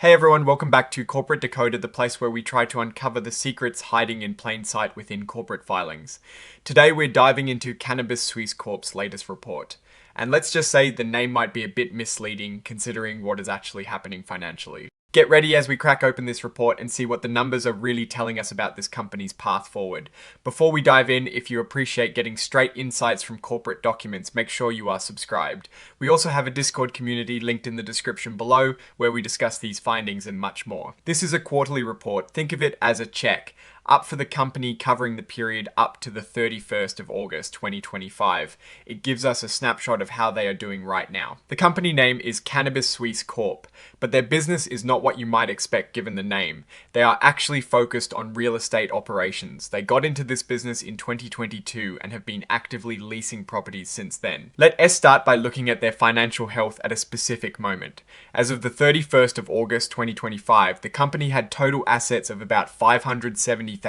Hey everyone, welcome back to Corporate Decoded, the place where we try to uncover the secrets hiding in plain sight within corporate filings. Today we're diving into Cannabis Suisse Corp's latest report. And let's just say the name might be a bit misleading considering what is actually happening financially. Get ready as we crack open this report and see what the numbers are really telling us about this company's path forward. Before we dive in, if you appreciate getting straight insights from corporate documents, make sure you are subscribed. We also have a Discord community linked in the description below where we discuss these findings and much more. This is a quarterly report. Think of it as a check up for the company covering the period up to the 31st of August 2025. It gives us a snapshot of how they are doing right now. The company name is Cannabis Suisse Corp, but their business is not what you might expect given the name. They are actually focused on real estate operations. They got into this business in 2022 and have been actively leasing properties since then. Let us start by looking at their financial health at a specific moment. As of the 31st of August 2025, the company had total assets of about $570,000.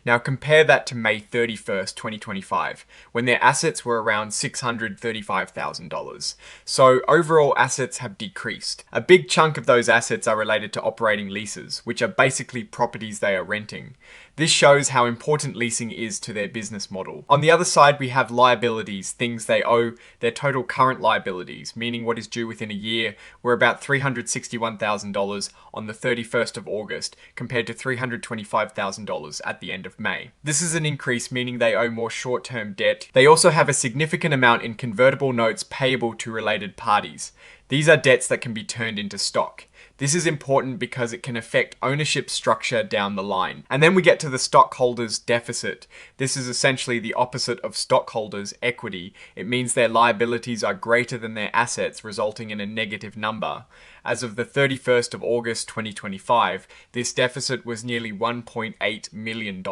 Now compare that to May 31st, 2025, when their assets were around $635,000. So overall assets have decreased. A big chunk of those assets are related to operating leases, which are basically properties they are renting. This shows how important leasing is to their business model. On the other side, we have liabilities, things they owe. Their total current liabilities, meaning what is due within a year, were about $361,000 on the 31st of August, compared to $325,000 at the end of May. This is an increase, meaning they owe more short-term debt. They also have a significant amount in convertible notes payable to related parties. These are debts that can be turned into stock. This is important because it can affect ownership structure down the line. And then we get to the stockholders' deficit. This is essentially the opposite of stockholders' equity. It means their liabilities are greater than their assets, resulting in a negative number. As of the 31st of August 2025, this deficit was nearly $1.8 million.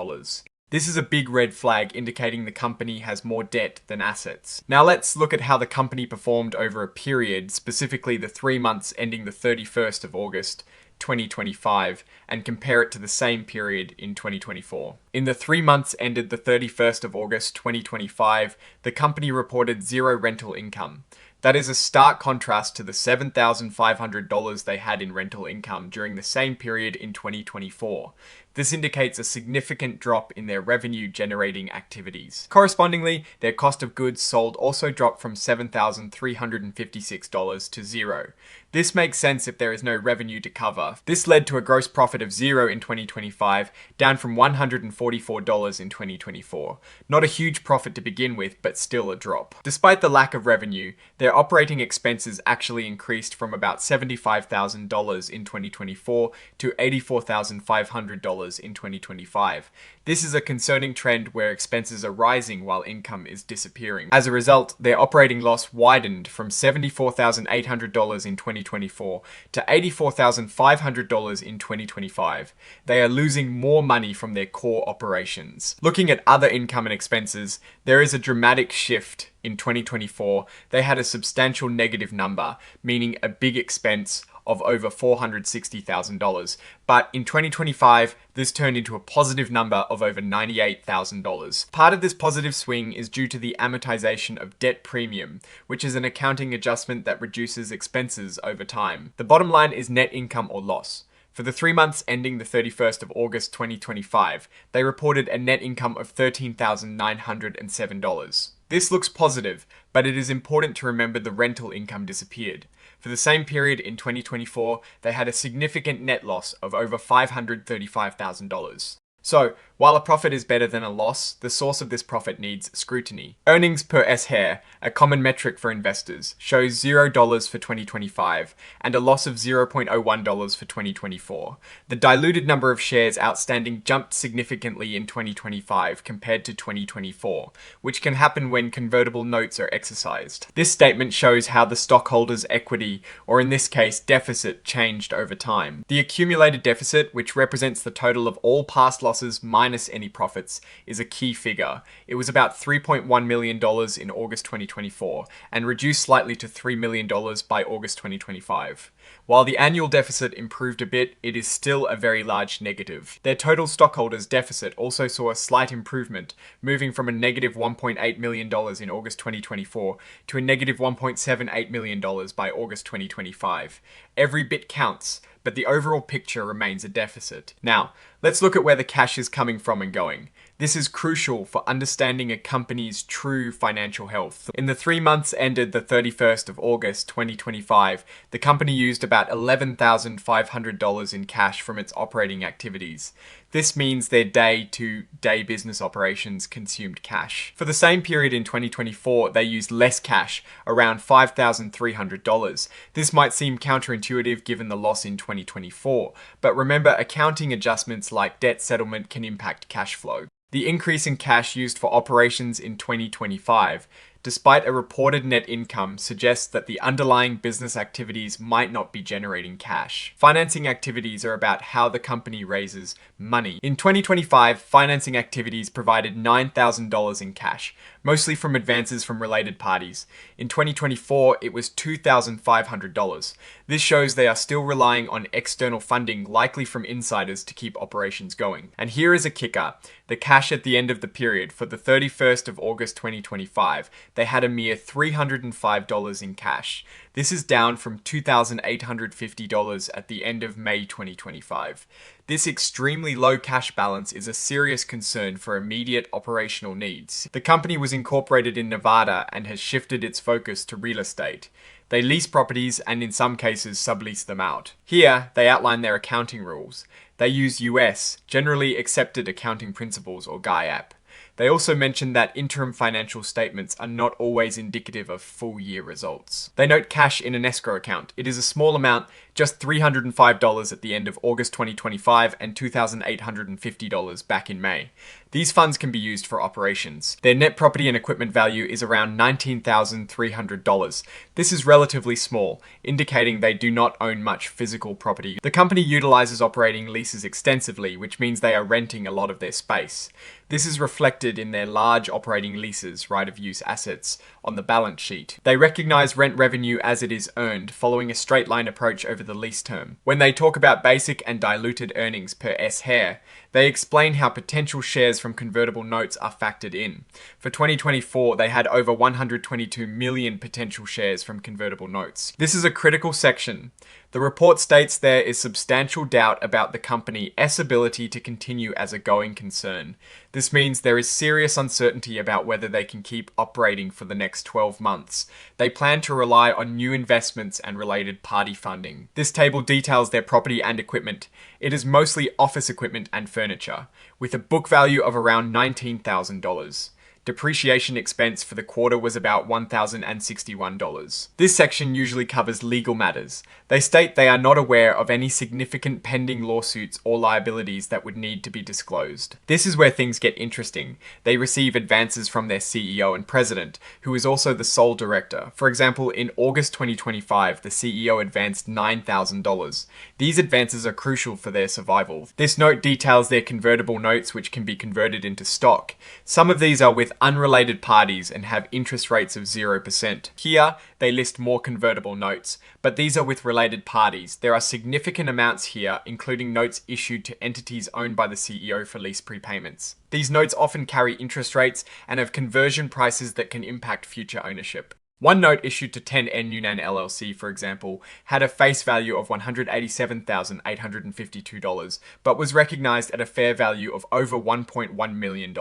This is a big red flag indicating the company has more debt than assets. Now let's look at how the company performed over a period, specifically the 3 months ending the 31st of August 2025, and compare it to the same period in 2024. In the 3 months ended the 31st of August 2025, the company reported zero rental income. That is a stark contrast to the $7,500 they had in rental income during the same period in 2024. This indicates a significant drop in their revenue generating activities. Correspondingly, their cost of goods sold also dropped from $7,356 to zero. This makes sense if there is no revenue to cover. This led to a gross profit of zero in 2025, down from $144 in 2024. Not a huge profit to begin with, but still a drop. Despite the lack of revenue, their operating expenses actually increased from about $75,000 in 2024 to $84,500 in 2025. This is a concerning trend where expenses are rising while income is disappearing. As a result, their operating loss widened from $74,800 in 2024 to $84,500 in 2025. They are losing more money from their core operations. Looking at other income and expenses, there is a dramatic shift. In 2024, they had a substantial negative number, meaning a big expense of over $460,000. But in 2025, this turned into a positive number of over $98,000. Part of this positive swing is due to the amortization of debt premium, which is an accounting adjustment that reduces expenses over time. The bottom line is net income or loss. For the 3 months ending the 31st of August 2025, they reported a net income of $13,907. This looks positive, but it is important to remember the rental income disappeared. For the same period in 2024, they had a significant net loss of over $535,000. So, while a profit is better than a loss, the source of this profit needs scrutiny. Earnings per share, a common metric for investors, shows $0 for 2025 and a loss of $0.01 for 2024. The diluted number of shares outstanding jumped significantly in 2025 compared to 2024, which can happen when convertible notes are exercised. This statement shows how the stockholders' equity, or in this case deficit, changed over time. The accumulated deficit, which represents the total of all past losses minus minus any profits is a key figure. It was about $3.1 million in August 2024 and reduced slightly to $3 million by August 2025. While the annual deficit improved a bit, it is still a very large negative. Their total stockholders deficit also saw a slight improvement, moving from a negative $1.8 million in August 2024 to a negative $1.78 million by August 2025. Every bit counts, but the overall picture remains a deficit. Now, let's look at where the cash is coming from and going. This is crucial for understanding a company's true financial health. In the 3 months ended the 31st of August 2025, the company used about $11,500 in cash from its operating activities. This means their day-to-day business operations consumed cash. For the same period in 2024, they used less cash, around $5,300. This might seem counterintuitive given the loss in 2024, but remember, accounting adjustments like debt settlement can impact cash flow. The increase in cash used for operations in 2025, despite a reported net income, suggests that the underlying business activities might not be generating cash. Financing activities are about how the company raises money. In 2025, financing activities provided $9,000 in cash, mostly from advances from related parties. In 2024, it was $2,500. This shows they are still relying on external funding, likely from insiders, to keep operations going. And here is a kicker. The cash at the end of the period, for the 31st of August 2025, they had a mere $305 in cash. This is down from $2,850 at the end of May 2025. This extremely low cash balance is a serious concern for immediate operational needs. The company was incorporated in Nevada and has shifted its focus to real estate. They lease properties and in some cases sublease them out. Here, they outline their accounting rules. They use US, Generally Accepted Accounting Principles, or GAAP. They also mention that interim financial statements are not always indicative of full year results. They note cash in an escrow account. It is a small amount, just $305 at the end of August 2025 and $2,850 back in May. These funds can be used for operations. Their net property and equipment value is around $19,300. This is relatively small, indicating they do not own much physical property. The company utilizes operating leases extensively, which means they are renting a lot of their space. This is reflected in their large operating leases, right-of-use assets, on the balance sheet. They recognize rent revenue as it is earned, following a straight line approach over the lease term. When they talk about basic and diluted earnings per S-share, they explain how potential shares from convertible notes are factored in. For 2024, they had over 122 million potential shares from convertible notes. This is a critical section. The report states there is substantial doubt about the company's ability to continue as a going concern. This means there is serious uncertainty about whether they can keep operating for the next 12 months. They plan to rely on new investments and related party funding. This table details their property and equipment. It is mostly office equipment and furniture, with a book value of around $19,000. Depreciation expense for the quarter was about $1,061. This section usually covers legal matters. They state they are not aware of any significant pending lawsuits or liabilities that would need to be disclosed. This is where things get interesting. They receive advances from their CEO and president, who is also the sole director. For example, in August 2025, the CEO advanced $9,000. These advances are crucial for their survival. This note details their convertible notes, which can be converted into stock. Some of these are with unrelated parties and have interest rates of 0%. Here, they list more convertible notes, but these are with related parties. There are significant amounts here, including notes issued to entities owned by the CEO for lease prepayments. These notes often carry interest rates and have conversion prices that can impact future ownership. One note issued to 10N Yunnan LLC, for example, had a face value of $187,852, but was recognized at a fair value of over $1.1 million,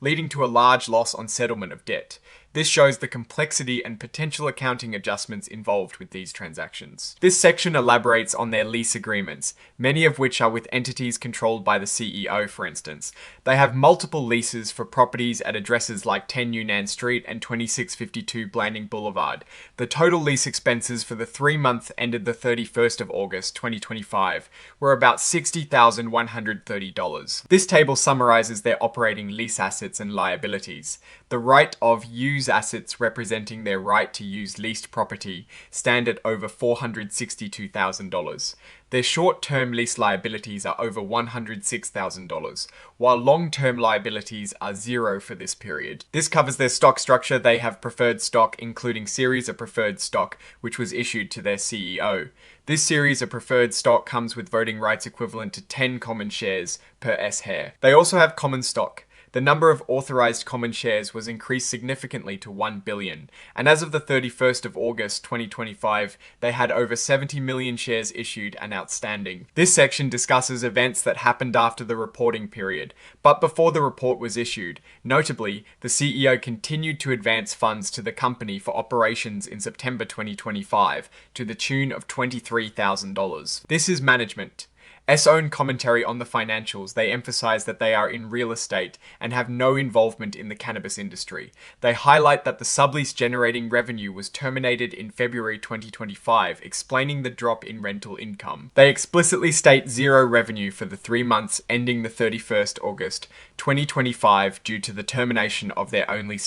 leading to a large loss on settlement of debt. This shows the complexity and potential accounting adjustments involved with these transactions. This section elaborates on their lease agreements, many of which are with entities controlled by the CEO, for instance. They have multiple leases for properties at addresses like 10 Yunnan Street and 2652 Blanding Boulevard. The total lease expenses for the 3 months ended the 31st of August 2025 were about $60,130. This table summarizes their operating lease assets and liabilities. The right of use assets representing their right to use leased property stand at over $462,000. Their short-term lease liabilities are over $106,000, while long-term liabilities are zero for this period. This covers their stock structure. They have preferred stock, including series of preferred stock, which was issued to their CEO. This series of preferred stock comes with voting rights equivalent to 10 common shares per S-share. They also have common stock. The number of authorized common shares was increased significantly to 1 billion, and as of the 31st of August 2025, they had over 70 million shares issued and outstanding. This section discusses events that happened after the reporting period, but before the report was issued. Notably, the CEO continued to advance funds to the company for operations in September 2025 to the tune of $23,000. This is management. S-own commentary on the financials. They emphasize that they are in real estate and have no involvement in the cannabis industry. They highlight that the sublease generating revenue was terminated in February 2025, explaining the drop in rental income. They explicitly state zero revenue for the 3 months ending the 31st August 2025 due to the termination of their only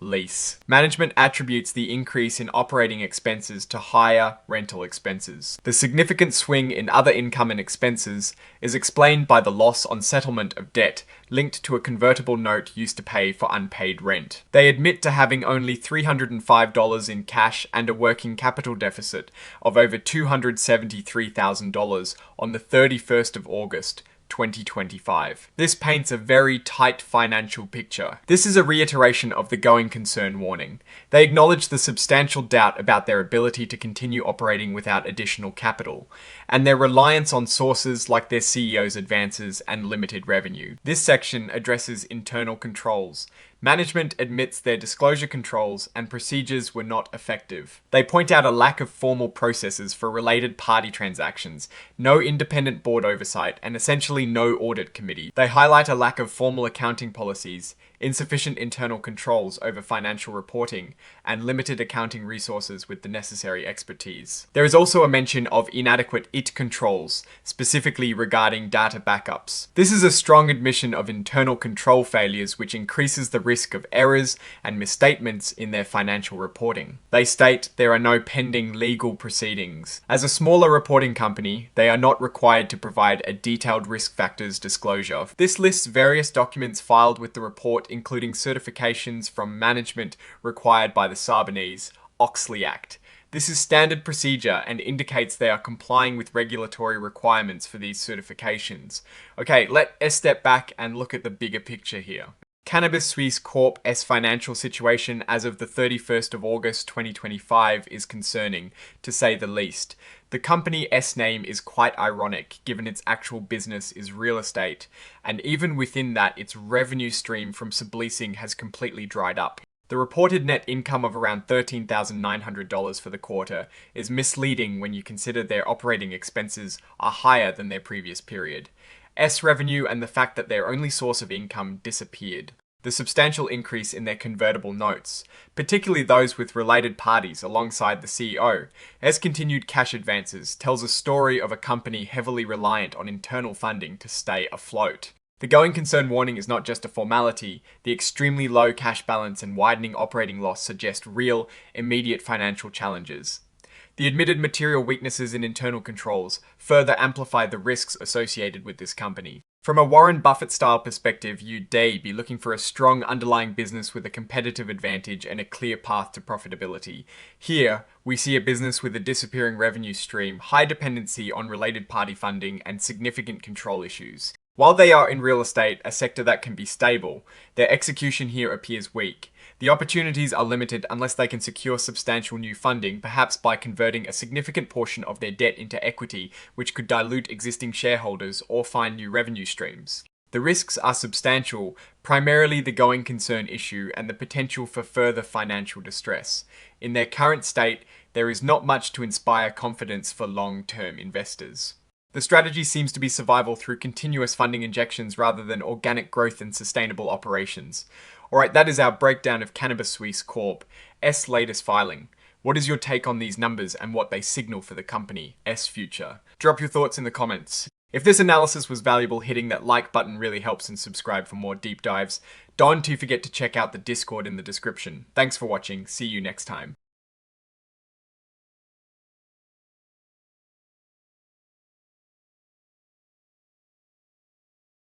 lease. Management attributes the increase in operating expenses to higher rental expenses. The significant swing in other income and expenses is explained by the loss on settlement of debt linked to a convertible note used to pay for unpaid rent. They admit to having only $305 in cash and a working capital deficit of over $273,000 on the 31st of August 2025. This paints a very tight financial picture. This is a reiteration of the going concern warning. They acknowledge the substantial doubt about their ability to continue operating without additional capital, and their reliance on sources like their CEO's advances and limited revenue. This section addresses internal controls. Management admits their disclosure controls and procedures were not effective. They point out a lack of formal processes for related party transactions, no independent board oversight, and essentially no audit committee. They highlight a lack of formal accounting policies, insufficient internal controls over financial reporting, and limited accounting resources with the necessary expertise. There is also a mention of inadequate IT controls, specifically regarding data backups. This is a strong admission of internal control failures, which increases the risk of errors and misstatements in their financial reporting. They state there are no pending legal proceedings. As a smaller reporting company, they are not required to provide a detailed risk factors disclosure. This lists various documents filed with the report, including certifications from management required by the Sarbanes-Oxley Act. This is standard procedure and indicates they are complying with regulatory requirements for these certifications. Okay, let's step back and look at the bigger picture here. Cannabis Suisse Corp's financial situation as of the 31st of August 2025 is concerning, to say the least. The company's name is quite ironic, given its actual business is real estate, and even within that, its revenue stream from subleasing has completely dried up. The reported net income of around $13,900 for the quarter is misleading when you consider their operating expenses are higher than their previous period. Revenue and the fact that their only source of income disappeared. The substantial increase in their convertible notes, particularly those with related parties alongside the CEO, as continued cash advances, tells a story of a company heavily reliant on internal funding to stay afloat. The going concern warning is not just a formality. The extremely low cash balance and widening operating loss suggest real, immediate financial challenges. The admitted material weaknesses in internal controls further amplify the risks associated with this company. From a Warren Buffett-style perspective, you'd be looking for a strong underlying business with a competitive advantage and a clear path to profitability. Here, we see a business with a disappearing revenue stream, high dependency on related party funding, and significant control issues. While they are in real estate, a sector that can be stable, their execution here appears weak. The opportunities are limited unless they can secure substantial new funding, perhaps by converting a significant portion of their debt into equity, which could dilute existing shareholders or find new revenue streams. The risks are substantial, primarily the going concern issue and the potential for further financial distress. In their current state, there is not much to inspire confidence for long-term investors. The strategy seems to be survival through continuous funding injections rather than organic growth and sustainable operations. Alright, that is our breakdown of Cannabis Suisse Corp's latest filing. What is your take on these numbers and what they signal for the company's future? Drop your thoughts in the comments. If this analysis was valuable, hitting that like button really helps, and subscribe for more deep dives. Don't forget to check out the Discord in the description. Thanks for watching. See you next time.